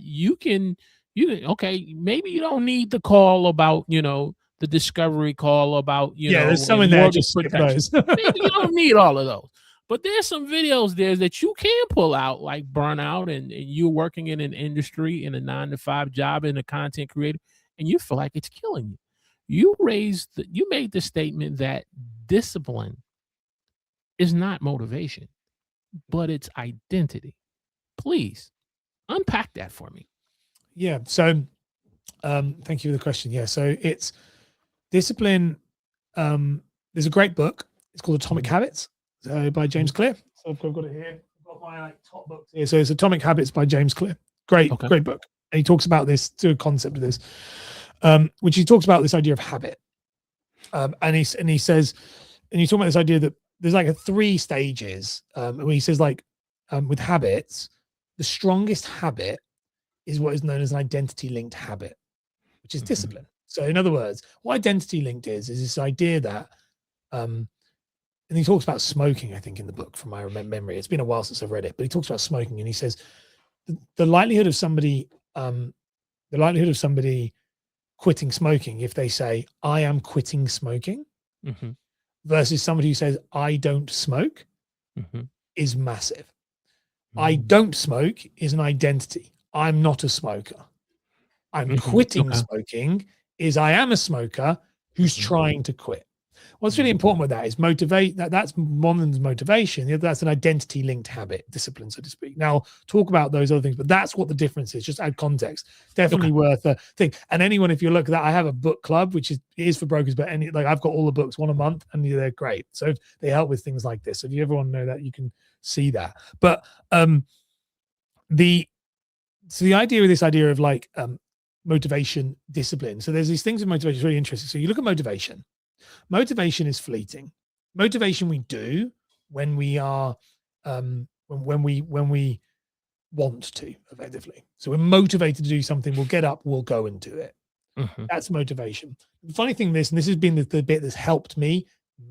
A: okay, maybe you don't need the call about, the discovery call about,
B: there's some in there, just skip those.
A: Maybe you don't need all of those. But there's some videos there that you can pull out, like burnout, and you're working in an industry, in a 9-to-5 job, in a content creator, and you feel like it's killing you. You made the statement that discipline is not motivation, but it's identity. Please unpack that for me.
B: Yeah. So thank you for the question. Yeah. So it's discipline. There's a great book. It's called Atomic Habits by James Clear. So I've got it here. I've got my top books here. So it's Atomic Habits by James Clear. Great book. And he talks about this, to a concept of this, which he talks about this idea of habit. And he says, and you talk about this idea that there's like 3 stages, where he says, like, with habits, the strongest habit is what is known as an identity linked habit, which is discipline. So in other words, what identity linked is this idea that, and he talks about smoking, I think, in the book, from my memory. It's been a while since I've read it, but he talks about smoking, and he says the likelihood of somebody quitting smoking, if they say, I am quitting smoking, versus somebody who says, I don't smoke, is massive. I don't smoke is an identity. I'm not a smoker. I'm quitting smoking is I am a smoker who's trying to quit. What's really important with that is motivate. That's one of them's motivation. That's an identity linked habit, discipline, so to speak. Now, talk about those other things, but that's what the difference is. Just add context. Definitely worth a thing. And anyone, if you look at that, I have a book club, which is for brokers, but I've got all the books, one a month, and they're great. So they help with things like this. So if you ever want to know that, you can see that. But the idea of this idea of like motivation, discipline. So there's these things in motivation. It's really interesting. So you look at motivation. Motivation is fleeting. Motivation we do when we are when we want to, effectively. So we're motivated to do something. We'll get up, we'll go and do it. That's motivation. The funny thing, and this has been the bit that's helped me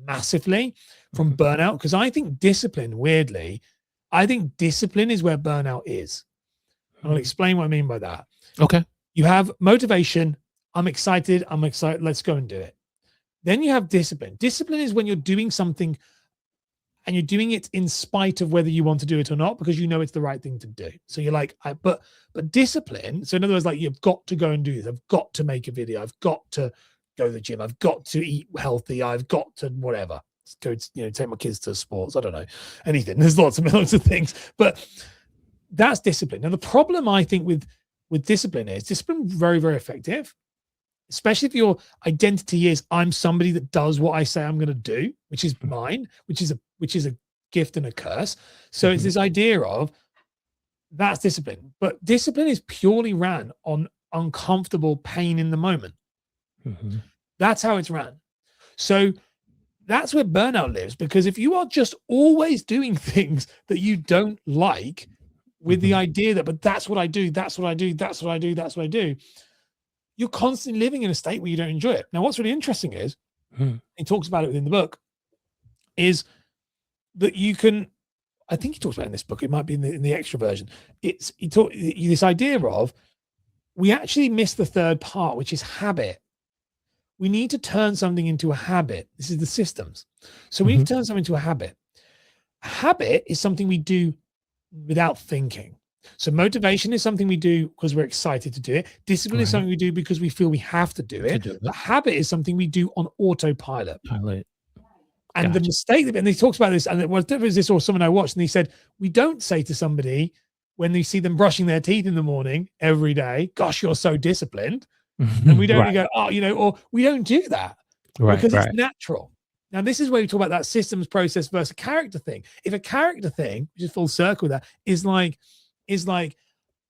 B: massively from burnout, because I think discipline, weirdly, I think discipline is where burnout is. I'll explain what I mean by that.
A: Okay.
B: You have motivation. I'm excited. Let's go and do it. Then you have discipline. Discipline is when you're doing something and you're doing it in spite of whether you want to do it or not, because you know it's the right thing to do. So you're like, but discipline. So in other words, like, you've got to go and do this. I've got to make a video. I've got to go to the gym. I've got to eat healthy. I've got to whatever. Go, take my kids to sports. I don't know, anything. There's lots of things, but that's discipline. Now, the problem I think with discipline is discipline very, very effective, especially if your identity is I'm somebody that does what I say I'm going to do, which is mine, which is a gift and a curse. So it's this idea of that's discipline, but discipline is purely ran on uncomfortable pain in the moment. That's how it's ran. So that's where burnout lives, because if you are just always doing things that you don't like with the idea that, but that's what I do, that's what I do, that's what I do, that's what I do, you're constantly living in a state where you don't enjoy it. Now, what's really interesting is, he talks about it within the book, is that you can, I think he talks about it in this book, it might be in the extra version, this idea of, we actually miss the third part, which is habit. We need to turn something into a habit. This is the systems. So we need to turn something into a habit. Habit is something we do without thinking. So motivation is something we do because we're excited to do it. Discipline is something we do because we feel we have to do it. But habit is something we do on autopilot. And the mistake, and he talks about this, and it was this or someone I watched, and he said, we don't say to somebody when they see them brushing their teeth in the morning every day, gosh, you're so disciplined. And we don't go, oh, or we don't do that because it's natural. Now, this is where we talk about that systems process versus character thing. If a character thing, which is full circle with that, is like,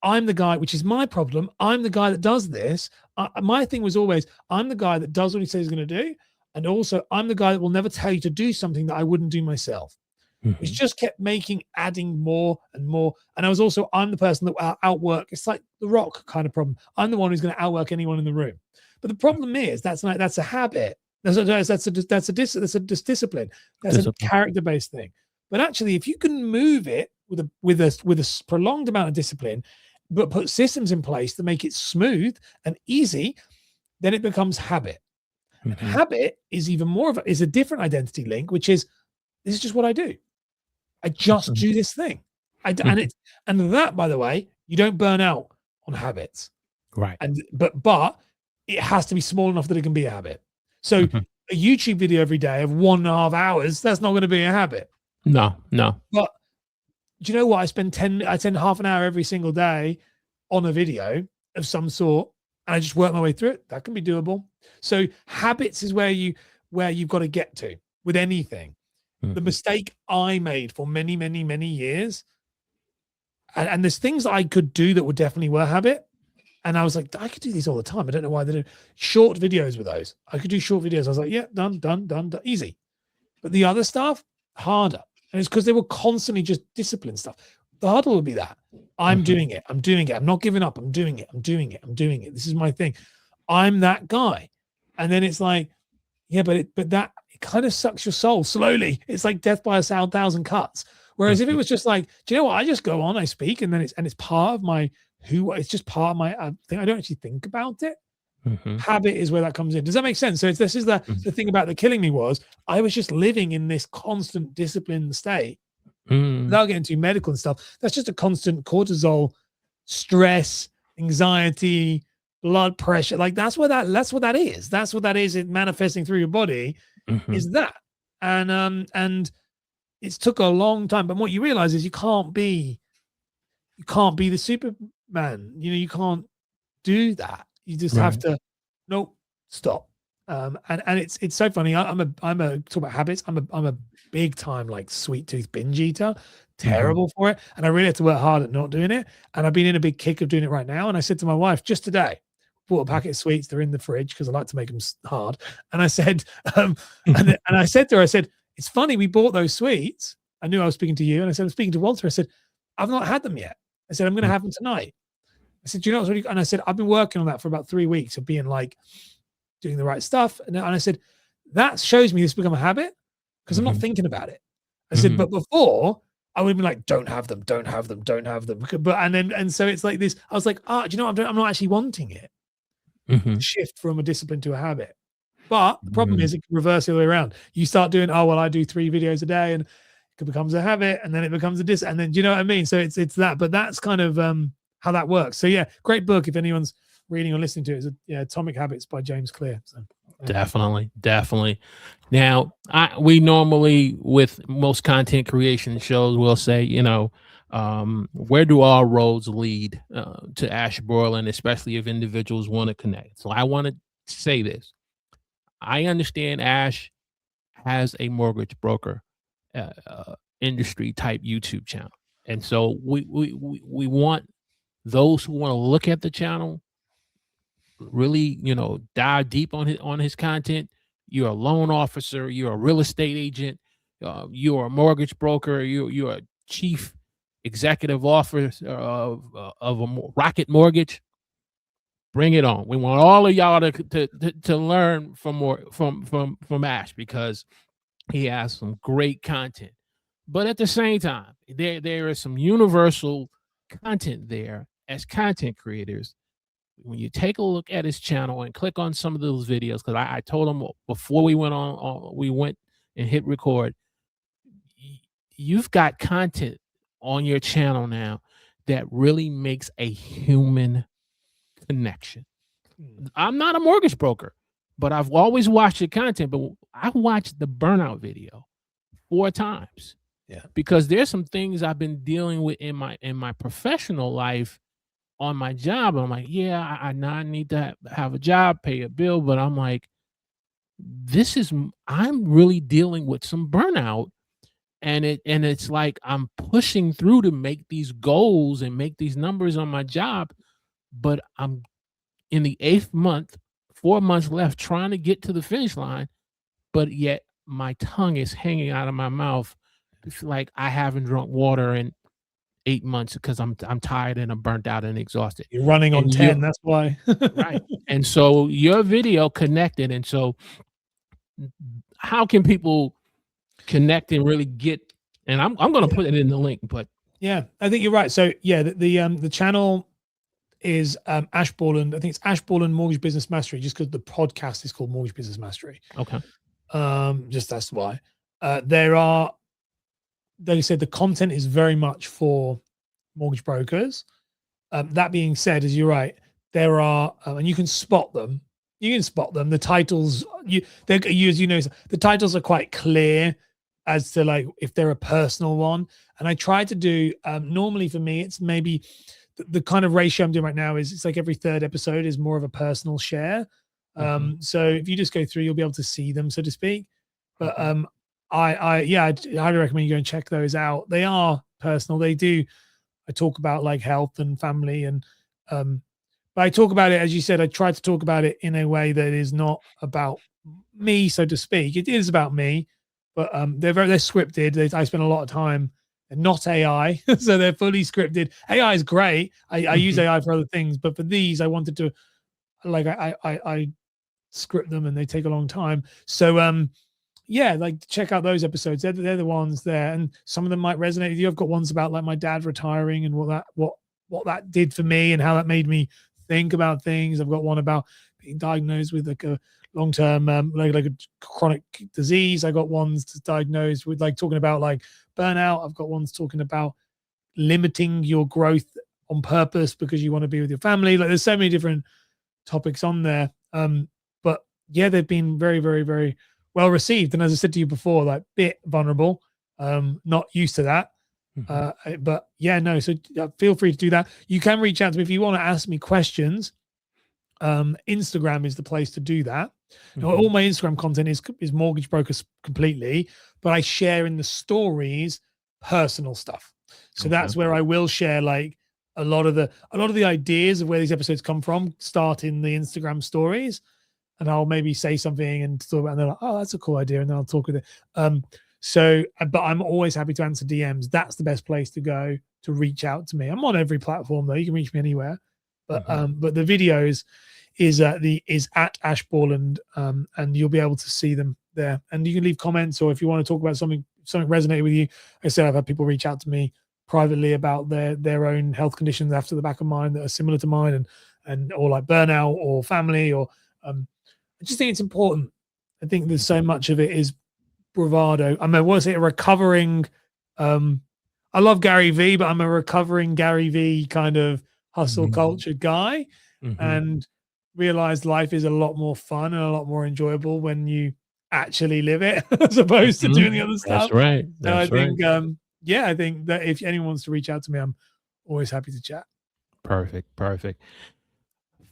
B: I'm the guy, which is my problem. I'm the guy that does this. My thing was always, I'm the guy that does what he says he's going to do. And also, I'm the guy that will never tell you to do something that I wouldn't do myself. Which just kept adding more and more. And I was also, I'm the person that will outwork. It's like the Rock kind of problem. I'm the one who's going to outwork anyone in the room. But the problem is that's a habit. That's a discipline. That's a character-based thing. But actually, if you can move it with a prolonged amount of discipline, but put systems in place to make it smooth and easy, then it becomes habit. And habit is even more is a different identity link, which is, this is just what I do. I just do this thing. And that, by the way, you don't burn out on habits.
A: Right.
B: But it has to be small enough that it can be a habit. So a YouTube video every day of 1.5 hours, that's not going to be a habit.
A: No.
B: But do you know what? I spend half an hour every single day on a video of some sort, and I just work my way through it. That can be doable. So habits is where you've got to get to with anything. The mistake I made for many, many, many years, and there's things I could do that would definitely were habit, and I was like, I could do these all the time. I don't know why they do. Short videos with those. I could do short videos. I was like, yeah, done, easy. But the other stuff, harder. And it's because they were constantly just discipline stuff. The Huddle would be that. I'm doing it. I'm not giving up. I'm doing it. This is my thing. I'm that guy. And then it's like, yeah, but that kind of sucks your soul slowly. It's like death by 1,000 cuts. Whereas if it was just like, do you know what? I just go on, I speak, and then it's part of my it's just part of my thing. I don't actually think about it. Habit is where that comes in. Does that make sense? So this is the thing about the killing me was I was just living in this constant disciplined state without getting too medical and stuff. That's just a constant cortisol, stress, anxiety, blood pressure. Like that's what that is. That's what that is. It manifesting through your body is that. And it's took a long time. But what you realize is you can't be the Superman. You can't do that. You just have to stop. And it's so funny. I'm a talk about habits. I'm a big time like sweet tooth binge eater. Terrible for it. And I really have to work hard at not doing it. And I've been in a big kick of doing it right now. And I said to my wife just today, bought a packet of sweets. They're in the fridge because I like to make them hard. And I said, and I said to her, I said, it's funny, we bought those sweets. I knew I was speaking to you. And I said, I'm speaking to Walter. I said, I've not had them yet. I said, I'm going to have them tonight. I said, do you know what's really, and I said, I've been working on that for about 3 weeks of being like, doing the right stuff. And I said, that shows me this become a habit because I'm not thinking about it. I said, but before I would be like, don't have them, don't have them, don't have them. But and so it's like this. I was like, do you know what? I'm not actually wanting it. Shift from a discipline to a habit. But the problem is it can reverse the other way around. You start doing, well, I do 3 videos a day, and it becomes a habit, and then it becomes a and then, do you know what I mean? So it's that, but that's kind of how that works. So yeah, great book if anyone's reading or listening to it. It's Atomic Habits by James Clear. So
A: Definitely. Now, we normally, with most content creation shows, will say, where do all roads lead to Ash Borland, especially if individuals want to connect. So I want to say this. I understand Ash has a mortgage broker industry type YouTube channel. And so we want those who want to look at the channel, really, dive deep on his content. You're a loan officer, you're a real estate agent, you're a mortgage broker, you're a chief executive officer of a Rocket Mortgage. Bring it on. We want all of y'all to learn from Ash, because he has some great content. But at the same time, there is some universal content there as content creators. When you take a look at his channel and click on some of those videos, because I told him before we went and hit record, you've got content on your channel now that really makes a human connection. I'm not a mortgage broker, but I've always watched your content. But I watched the Burnout video 4 times.
B: Yeah,
A: because there's some things I've been dealing with in my professional life on my job. And I'm like, yeah, I need to have a job, pay a bill. But I'm like, I'm really dealing with some burnout. And it's like I'm pushing through to make these goals and make these numbers on my job. But I'm in the 8th month, 4 months left, trying to get to the finish line. But yet my tongue is hanging out of my mouth. It's like I haven't drunk water in 8 months because I'm tired and I'm burnt out and exhausted.
B: You're running on 10, that's why.
A: Right. And so your video connected. And so how can people connect and really get, and I'm going to put it in the link, but
B: yeah, I think you're right. So yeah, the channel is Ash Borland. I think it's Ash Borland Mortgage Business Mastery, just because the podcast is called Mortgage Business Mastery.
A: Okay.
B: Just that's why. They said the content is very much for mortgage brokers. That being said, as you're right, there are, and you can spot them. You can spot them. The titles, the titles are quite clear as to like if they're a personal one. And I try to do, normally for me, it's maybe the kind of ratio I'm doing right now is it's like every 3rd episode is more of a personal share. So if you just go through, you'll be able to see them, so to speak. But I'd highly recommend you go and check those out. They are personal. I talk about like health and family, and but I talk about it, as you said, I try to talk about it in a way that is not about me, so to speak. It is about me, but they're scripted. I spend a lot of time. They're not AI, so they're fully scripted. AI is great. I use AI for other things, but for these, I wanted to like I script them, and they take a long time. So yeah, like check out those episodes. They're the ones there, and some of them might resonate with you. I've got ones about like my dad retiring and what that did for me and how that made me think about things. I've got one about being diagnosed with like a long-term like a chronic disease. I got ones diagnosed with like talking about like burnout. I've got ones talking about limiting your growth on purpose because you want to be with your family. Like there's so many different topics on there. But yeah, they've been very, very, very well received. And as I said to you before, like bit vulnerable, not used to that. But yeah, no, so feel free to do that. You can reach out to me if you want to ask me questions. Instagram is the place to do that. Now, all my Instagram content is mortgage brokers completely, but I share in the stories personal stuff. So that's where I will share like a lot of the ideas of where these episodes come from start in the Instagram stories, and I'll maybe say something and talk about, and they're like, oh, that's a cool idea, and then I'll talk with it. But I'm always happy to answer DMs. That's the best place to go to reach out to me. I'm on every platform though. You can reach me anywhere. But the videos is at Ash Borland, and you'll be able to see them there. And you can leave comments, or if you want to talk about something something resonated with you. I said I've had people reach out to me privately about their own health conditions after the back of mine that are similar to mine, and or like burnout or family, or I just think it's important. I think there's so much of it is bravado. I mean, was it a recovering? I love Gary V, but I'm a recovering Gary V kind of hustle culture guy, and realized life is a lot more fun and a lot more enjoyable when you actually live it as opposed to doing the other stuff.
A: That's right.
B: So I
A: That's right.
B: think, yeah, I think that if anyone wants to reach out to me, I'm always happy to chat.
A: Perfect. Perfect.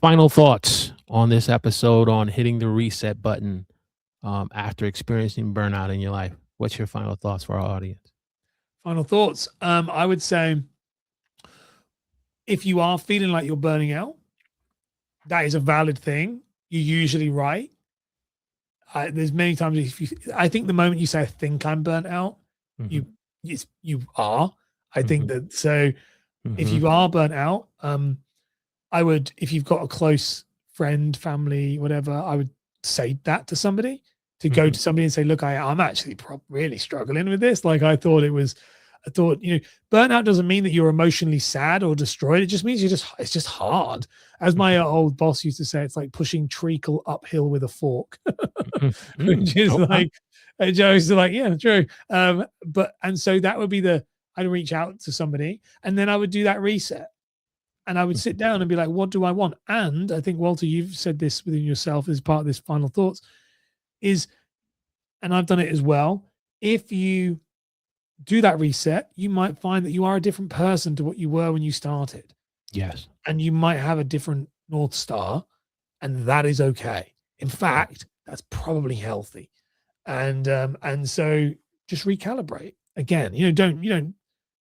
A: Final thoughts on this episode on hitting the reset button after experiencing burnout in your life. What's your final thoughts for our audience?
B: Final thoughts. I would say if you are feeling like you're burning out, that is a valid thing. You're usually right. There's many times I think the moment you say I think I'm burnt out, you are. I think that so. If you are burnt out, I would, if you've got a close friend, family, whatever, I would say that to somebody, to go to somebody and say, look, I'm actually really struggling with this. Like I thought, burnout doesn't mean that you're emotionally sad or destroyed. It just means it's just hard. As my old boss used to say, it's like pushing treacle uphill with a fork, which is like, jokes are like, yeah, true. And so that would be I'd reach out to somebody and then I would do that reset. And I would sit down and be like, what do I want? And I think, Walter, you've said this within yourself as part of this final thoughts and I've done it as well. If you do that reset, you might find that you are a different person to what you were when you started.
A: Yes.
B: And you might have a different North Star, and that is okay. In fact, that's probably healthy. And so just recalibrate again. Don't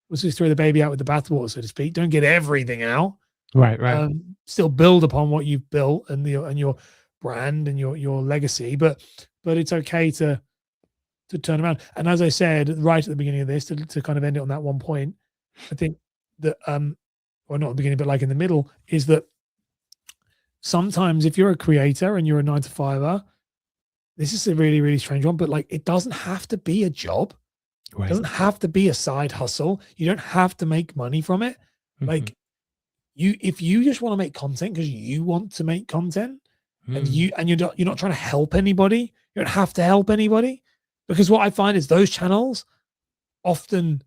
B: let's just throw the baby out with the bathwater, so to speak. Don't get everything out.
A: Right.
B: Still build upon what you've built and your brand and your legacy, but it's okay to turn around. And as I said right at the beginning of this, to kind of end it on that one point, I think that or not at the beginning, but like in the middle, is that sometimes if you're a creator and you're a 9-to-5er, this is a really, really strange one, but like it doesn't have to be a job. Right. It doesn't have to be a side hustle. You don't have to make money from it. Like if you just want to make content because you want to make content and you're not trying to help anybody, you don't have to help anybody. Because what I find is those channels often,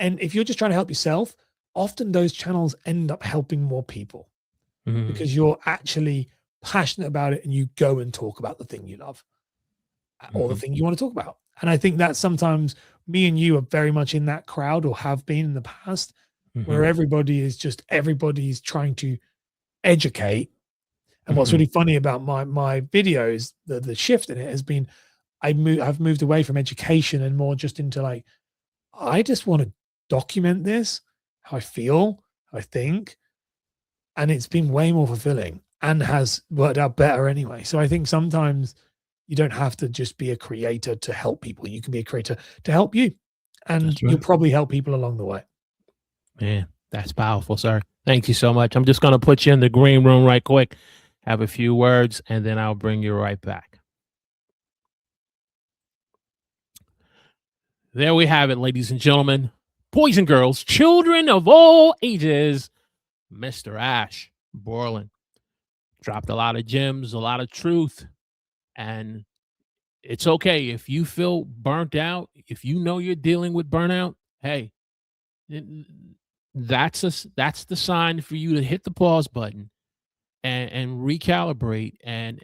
B: and if you're just trying to help yourself, often those channels end up helping more people because you're actually passionate about it and you go and talk about the thing you love or the thing you want to talk about. And I think that sometimes me and you are very much in that crowd or have been in the past where everybody's trying to educate. And what's really funny about my videos, the shift in it has been, I've moved away from education and more just into like, I just want to document this, how I feel, how I think. And it's been way more fulfilling and has worked out better anyway. So I think sometimes you don't have to just be a creator to help people. You can be a creator to help you. And you'll probably help people along the way.
A: Man, that's powerful, sir. Thank you so much. I'm just going to put you in the green room right quick, have a few words, and then I'll bring you right back. There we have it, ladies and gentlemen, boys and girls, children of all ages, Mr. Ash Borland dropped a lot of gems, a lot of truth, and it's okay if you feel burnt out, if you know you're dealing with burnout, hey, that's the sign for you to hit the pause button and recalibrate and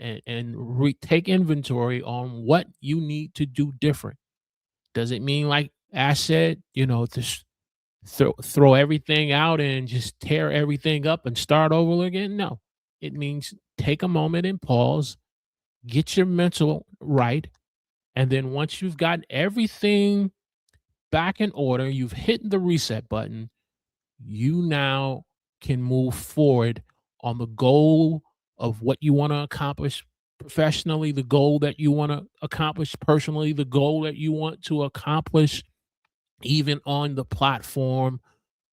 A: take inventory on what you need to do different. Does it mean, like Ash said, just throw everything out and just tear everything up and start over again? No, it means take a moment and pause, get your mental right, and then once you've got everything back in order, you've hit the reset button, you now can move forward on the goal of what you want to accomplish professionally, the goal that you want to accomplish personally, the goal that you want to accomplish even on the platform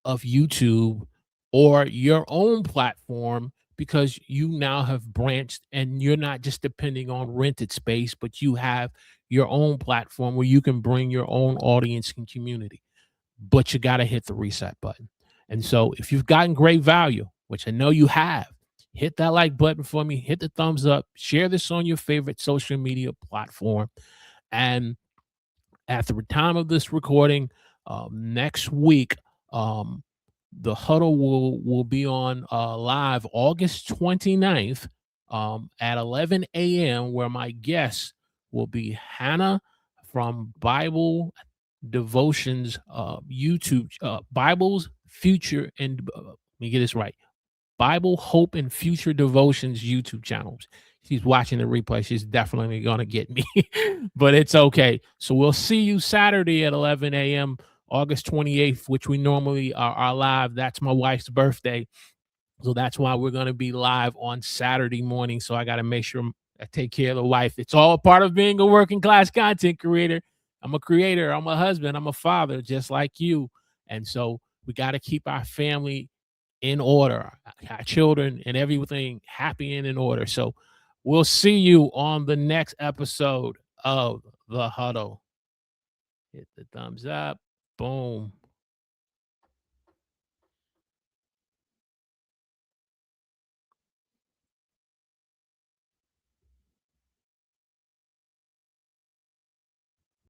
A: of YouTube or your own platform, because you now have branched and you're not just depending on rented space, but you have your own platform where you can bring your own audience and community. But you got to hit the reset button. And so if you've gotten great value, which I know you have, hit that like button for me, hit the thumbs up, share this on your favorite social media platform. And at the time of this recording, next week, the Huddle will be on live August 29th at 11 a.m., where my guest will be Hannah from Bible Devotions YouTube, Bible's Future, and let me get this right, Bible Hope and Future Devotions YouTube channels. She's watching the replay. She's definitely going to get me, but it's okay. So we'll see you Saturday at 11 a.m., August 28th, which we normally are live. That's my wife's birthday. So that's why we're going to be live on Saturday morning. So I got to make sure I take care of the wife. It's all a part of being a working class content creator. I'm a creator. I'm a husband. I'm a father, just like you. And so we got to keep our family in order, our children and everything happy and in order. So we'll see you on the next episode of The Huddle. Hit the thumbs up. Boom.